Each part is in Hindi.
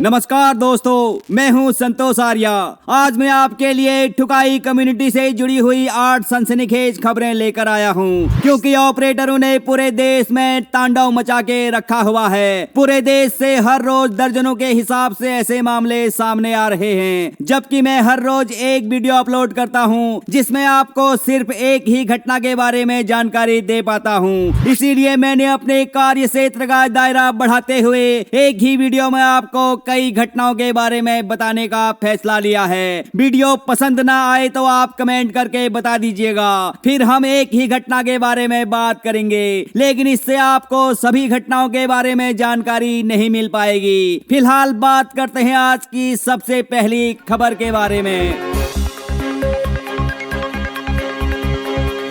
नमस्कार दोस्तों, मैं हूं संतोष आर्या। आज मैं आपके लिए ठुकाई कम्युनिटी से जुड़ी हुई 8 सनसनीखेज खबरें लेकर आया हूं, क्योंकि ऑपरेटरों ने पूरे देश में तांडव मचा के रखा हुआ है। पूरे देश से हर रोज दर्जनों के हिसाब से ऐसे मामले सामने आ रहे हैं, जबकि मैं हर रोज एक वीडियो अपलोड करता हूं, जिसमें आपको सिर्फ एक ही घटना के बारे में जानकारी दे पाता हूं। इसीलिए मैंने अपने कार्य क्षेत्र का दायरा बढ़ाते हुए एक ही वीडियो में आपको कई घटनाओं के बारे में बताने का फैसला लिया है। वीडियो पसंद ना आए तो आप कमेंट करके बता दीजिएगा, फिर हम एक ही घटना के बारे में बात करेंगे, लेकिन इससे आपको सभी घटनाओं के बारे में जानकारी नहीं मिल पाएगी। फिलहाल बात करते हैं आज की सबसे पहली खबर के बारे में।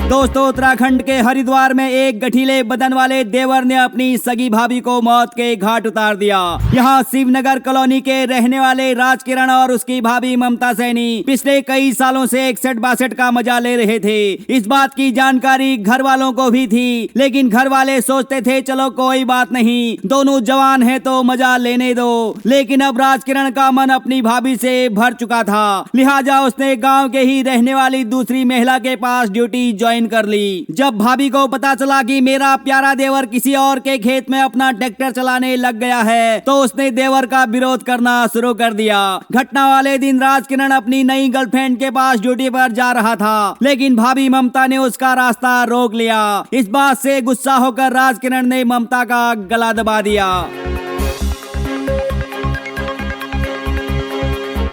दोस्तों, उत्तराखंड के हरिद्वार में एक गठीले बदन वाले देवर ने अपनी सगी भाभी को मौत के घाट उतार दिया। यहाँ शिवनगर कॉलोनी के रहने वाले राजकिरण और उसकी भाभी ममता सैनी पिछले कई सालों से 61-62 का मजा ले रहे थे। इस बात की जानकारी घर वालों को भी थी, लेकिन घर वाले सोचते थे चलो कोई बात नहीं, दोनों जवान हैं तो मजा लेने दो। लेकिन अब राजकिरण का मन अपनी भाभी से भर चुका था, लिहाजा उसने गाँव के ही रहने वाली दूसरी महिला के पास ड्यूटी ज्वाइन कर ली। जब भाभी को पता चला कि मेरा प्यारा देवर किसी और के खेत में अपना ट्रैक्टर चलाने लग गया है, तो उसने देवर का विरोध करना शुरू कर दिया। घटना वाले दिन राजकिरण अपनी नई गर्लफ्रेंड के पास ड्यूटी पर जा रहा था, लेकिन भाभी ममता ने उसका रास्ता रोक लिया। इस बात से गुस्सा होकर राजकिरण ने ममता का गला दबा दिया।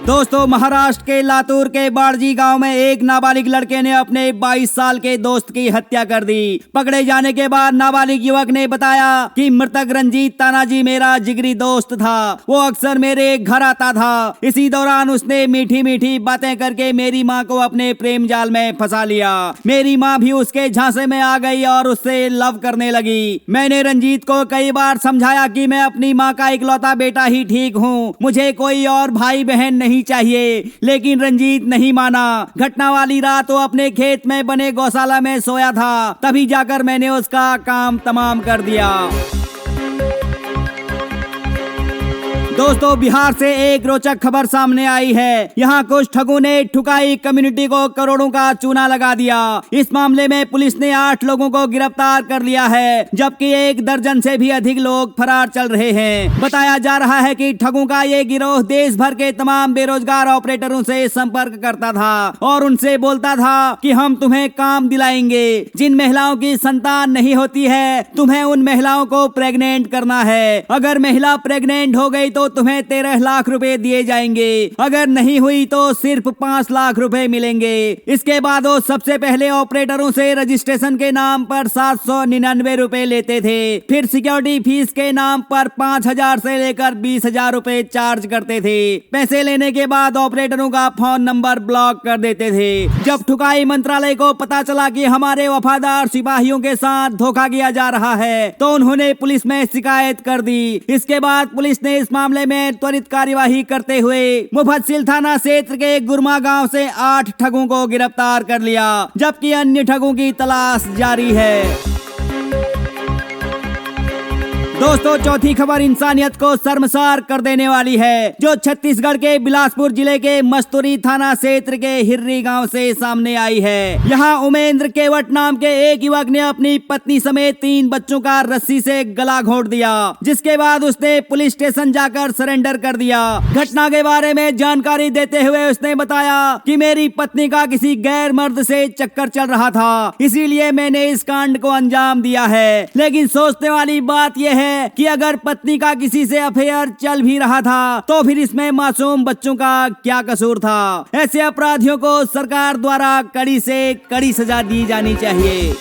दोस्तों, महाराष्ट्र के लातूर के बाड़जी गांव में एक नाबालिग लड़के ने अपने 22 साल के दोस्त की हत्या कर दी। पकड़े जाने के बाद नाबालिग युवक ने बताया कि मृतक रंजीत तानाजी मेरा जिगरी दोस्त था, वो अक्सर मेरे घर आता था। इसी दौरान उसने मीठी मीठी बातें करके मेरी माँ को अपने प्रेम जाल में फंसा लिया। मेरी माँ भी उसके झांसे में आ गई और उससे लव करने लगी। मैंने रंजीत को कई बार समझाया कि मैं अपनी माँ का इकलौता बेटा ही ठीक हूँ, मुझे कोई और भाई बहन नहीं चाहिए, लेकिन रंजीत नहीं माना। घटना वाली रात वो अपने खेत में बने गौशाला में सोया था, तभी जाकर मैंने उसका काम तमाम कर दिया। दोस्तों, बिहार से एक रोचक खबर सामने आई है। यहाँ कुछ ठगों ने ठुकाई कम्युनिटी को करोड़ों का चूना लगा दिया। इस मामले में पुलिस ने 8 लोगों को गिरफ्तार कर लिया है, जबकि 1 दर्जन से भी अधिक लोग फरार चल रहे हैं। बताया जा रहा है कि ठगों का ये गिरोह देश भर के तमाम बेरोजगार ऑपरेटरों से संपर्क करता था और उनसे बोलता था कि हम तुम्हें काम दिलाएंगे। जिन महिलाओं की संतान नहीं होती है, तुम्हें उन महिलाओं को प्रेग्नेंट करना है। अगर महिला प्रेग्नेंट हो गई तो तुम्हें 13 लाख रुपए दिए जाएंगे, अगर नहीं हुई तो सिर्फ 5 लाख रुपए मिलेंगे। इसके बाद वो सबसे पहले ऑपरेटरों से रजिस्ट्रेशन के नाम पर 799 रुपए लेते थे, फिर सिक्योरिटी फीस के नाम पर 5,000 से लेकर 20,000 रुपए चार्ज करते थे। पैसे लेने के बाद ऑपरेटरों का फोन नंबर ब्लॉक कर देते थे। जब ठुकाई मंत्रालय को पता चला कि हमारे वफादार सिपाहियों के साथ धोखा किया जा रहा है, तो उन्होंने पुलिस में शिकायत कर दी। इसके बाद पुलिस ने इस मामले में त्वरित कार्यवाही करते हुए मुफस्सिल थाना क्षेत्र के गुरमा गांव से 8 ठगों को गिरफ्तार कर लिया, जबकि अन्य ठगों की तलाश जारी है। दोस्तों, चौथी खबर इंसानियत को शर्मसार कर देने वाली है, जो छत्तीसगढ़ के बिलासपुर जिले के मस्तूरी थाना क्षेत्र के हिर्री गांव से सामने आई है। यहाँ उमेंद्र केवट नाम के एक युवक ने अपनी पत्नी समेत 3 बच्चों का रस्सी से गला घोंट दिया, जिसके बाद उसने पुलिस स्टेशन जाकर सरेंडर कर दिया। घटना के बारे में जानकारी देते हुए उसने बताया कि मेरी पत्नी का किसी गैर मर्द से चक्कर चल रहा था, इसीलिए मैंने इस कांड को अंजाम दिया है। लेकिन सोचने वाली बात यह है कि अगर पत्नी का किसी से अफेयर चल भी रहा था, तो फिर इसमें मासूम बच्चों का क्या कसूर था। ऐसे अपराधियों को सरकार द्वारा कड़ी से कड़ी सजा दी जानी चाहिए।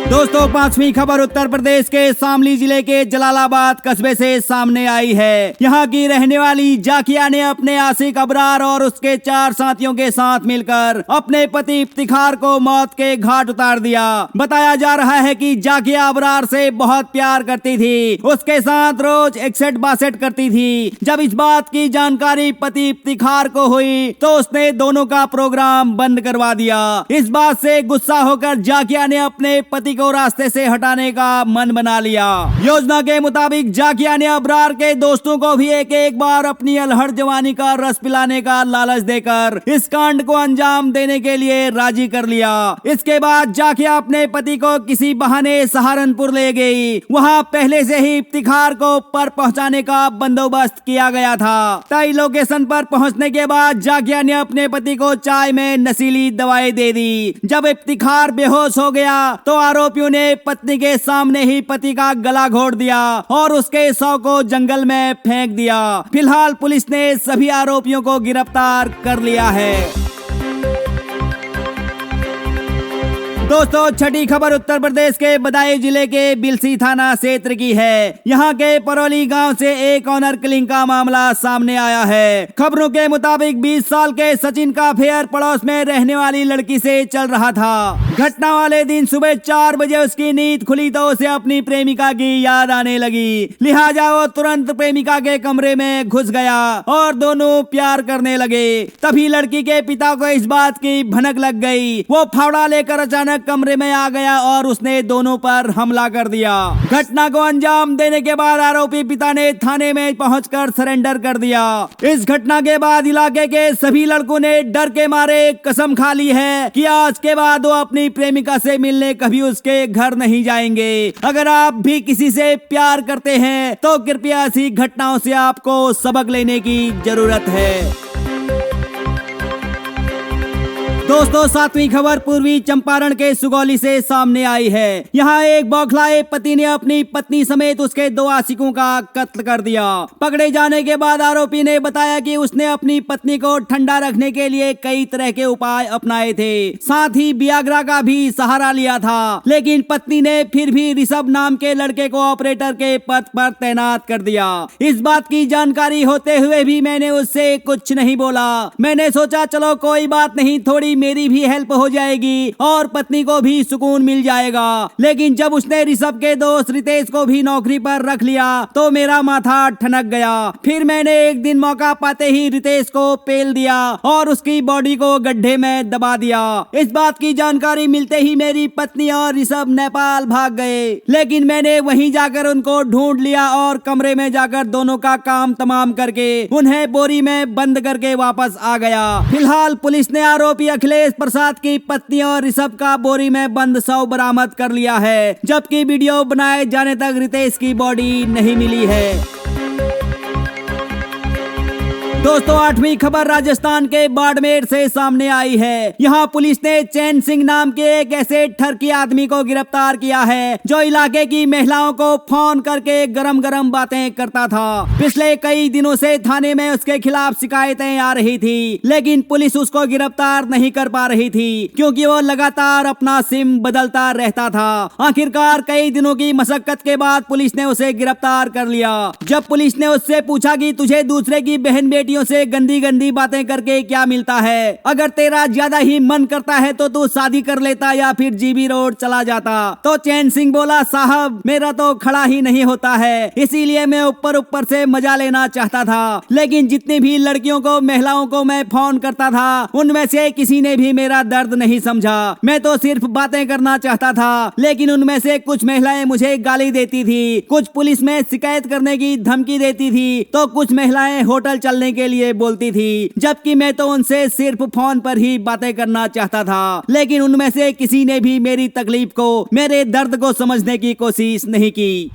दोस्तों, 5वीं खबर उत्तर प्रदेश के शामली जिले के जलालाबाद कस्बे से सामने आई है। यहाँ की रहने वाली जाकिया ने अपने आशिक अबरार और उसके 4 साथियों के साथ मिलकर अपने पति इफ्तिखार को मौत के घाट उतार दिया। बताया जा रहा है कि जाकिया अबरार से बहुत प्यार करती थी, उसके साथ रोज 61-62 करती थी। जब इस बात की जानकारी पति इफ्तिखार को हुई, तो उसने दोनों का प्रोग्राम बंद करवा दिया। इस बात से गुस्सा होकर जाकिया ने अपने पति को रास्ते से हटाने का मन बना लिया। योजना के मुताबिक जाकिया ने अबरार के दोस्तों को भी एक एक बार अपनी अलहड़ जवानी का रस पिलाने का लालच देकर इस कांड को अंजाम देने के लिए राजी कर लिया। इसके बाद जाकिया अपने पति को किसी बहाने सहारनपुर ले गई। वहां पहले से ही इफ्तिखार को पर पहुंचाने का बंदोबस्त किया गया था। तय लोकेशन पर पहुंचने के बाद जाकिया ने अपने पति को चाय में नशीली दवाई दे दी। जब इफ्तिखार बेहोश हो गया तो आरोपियों ने पत्नी के सामने ही पति का गला घोट दिया और उसके शव को जंगल में फेंक दिया। फिलहाल पुलिस ने सभी आरोपियों को गिरफ्तार कर लिया है। दोस्तों, छठी खबर उत्तर प्रदेश के बदायूं जिले के बिलसी थाना क्षेत्र की है। यहाँ के परौली गांव से एक ऑनर किलिंग का मामला सामने आया है। खबरों के मुताबिक 20 साल के सचिन का अफेयर पड़ोस में रहने वाली लड़की से चल रहा था। घटना वाले दिन सुबह 4 बजे उसकी नींद खुली तो उसे अपनी प्रेमिका की याद आने लगी। लिहाजा वो तुरंत प्रेमिका के कमरे में घुस गया और दोनों प्यार करने लगे। तभी लड़की के पिता को इस बात की भनक लग गई। वो फावड़ा लेकर अचानक कमरे में आ गया और उसने दोनों पर हमला कर दिया। घटना को अंजाम देने के बाद आरोपी पिता ने थाने में पहुंचकर सरेंडर कर दिया। इस घटना के बाद इलाके के सभी लड़कों ने डर के मारे कसम खा ली है कि आज के बाद वो अपनी प्रेमिका से मिलने कभी उसके घर नहीं जाएंगे। अगर आप भी किसी से प्यार करते हैं तो कृपया ऐसी घटनाओं से आपको सबक लेने की जरूरत है। दोस्तों, 7वीं खबर पूर्वी चंपारण के सुगौली से सामने आई है। यहाँ एक बौखलाए पति ने अपनी पत्नी समेत उसके 2 आशिकों का कत्ल कर दिया। पकड़े जाने के बाद आरोपी ने बताया कि उसने अपनी पत्नी को ठंडा रखने के लिए कई तरह के उपाय अपनाए थे, साथ ही वियाग्रा का भी सहारा लिया था, लेकिन पत्नी ने फिर भी ऋषभ नाम के लड़के को ऑपरेटर के पद पर तैनात कर दिया। इस बात की जानकारी होते हुए भी मैंने उससे कुछ नहीं बोला। मैंने सोचा चलो कोई बात नहीं, थोड़ी मेरी भी हेल्प हो जाएगी और पत्नी को भी सुकून मिल जाएगा। लेकिन जब उसने ऋषभ के दोस्त रितेश को भी नौकरी पर रख लिया तो मेरा माथा ठनक गया। फिर मैंने एक दिन मौका पाते ही रितेश को पेल दिया और उसकी बॉडी को गड्ढे में दबा दिया। इस बात की जानकारी मिलते ही मेरी पत्नी और ऋषभ नेपाल भाग गए, लेकिन मैंने वहीं जाकर उनको ढूंढ लिया और कमरे में जाकर दोनों का काम तमाम करके उन्हें बोरी में बंद करके वापस आ गया। फिलहाल पुलिस ने आरोपी अखिलेश प्रसाद की पत्नी और ऋषभ का बोरी में बंद शव बरामद कर लिया है, जबकि वीडियो बनाए जाने तक रितेश की बॉडी नहीं मिली है। दोस्तों, 8वीं खबर राजस्थान के बाड़मेर से सामने आई है। यहाँ पुलिस ने चैन सिंह नाम के एक ऐसे ठरकी आदमी को गिरफ्तार किया है जो इलाके की महिलाओं को फोन करके गरम गरम बातें करता था। पिछले कई दिनों से थाने में उसके खिलाफ शिकायतें आ रही थी, लेकिन पुलिस उसको गिरफ्तार नहीं कर पा रही थी क्योंकि वो लगातार अपना सिम बदलता रहता था। आखिरकार कई दिनों की मशक्कत के बाद पुलिस ने उसे गिरफ्तार कर लिया। जब पुलिस ने उससे पूछा कि तुझे दूसरे की बहन बेटियों से गंदी गंदी बातें करके क्या मिलता है, अगर तेरा ज्यादा ही मन करता है तो तू शादी कर लेता या फिर जीबी रोड चला जाता, तो चैन सिंह बोला साहब मेरा तो खड़ा ही नहीं होता है, इसीलिए मैं ऊपर ऊपर से मजा लेना चाहता था। लेकिन जितनी भी लड़कियों को महिलाओं को मैं फोन करता था उनमें से किसी ने भी मेरा दर्द नहीं समझा। मैं तो सिर्फ बातें करना चाहता था, लेकिन उनमें से कुछ महिलाएं मुझे गाली देती थी, कुछ पुलिस में शिकायत करने की धमकी देती थी, तो कुछ महिलाएं होटल चलने के लिए बोलती थी, जबकि मैं तो उनसे सिर्फ फोन पर ही बातें करना चाहता था। लेकिन उनमें से किसी ने भी मेरी तकलीफ को, मेरे दर्द को समझने की कोशिश नहीं की।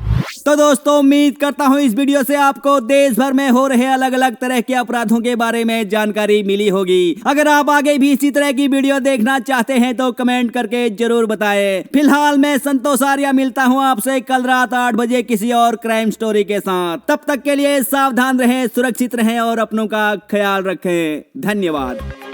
तो दोस्तों, उम्मीद करता हूँ इस वीडियो से आपको देश भर में हो रहे अलग अलग तरह के अपराधों के बारे में जानकारी मिली होगी। अगर आप आगे भी इसी तरह की वीडियो देखना चाहते हैं तो कमेंट करके जरूर बताएं। फिलहाल मैं संतोष आर्या मिलता हूँ आपसे कल रात 8 बजे किसी और क्राइम स्टोरी के साथ। तब तक के लिए सावधान रहें, सुरक्षित रहें और अपनों का ख्याल रखें। धन्यवाद।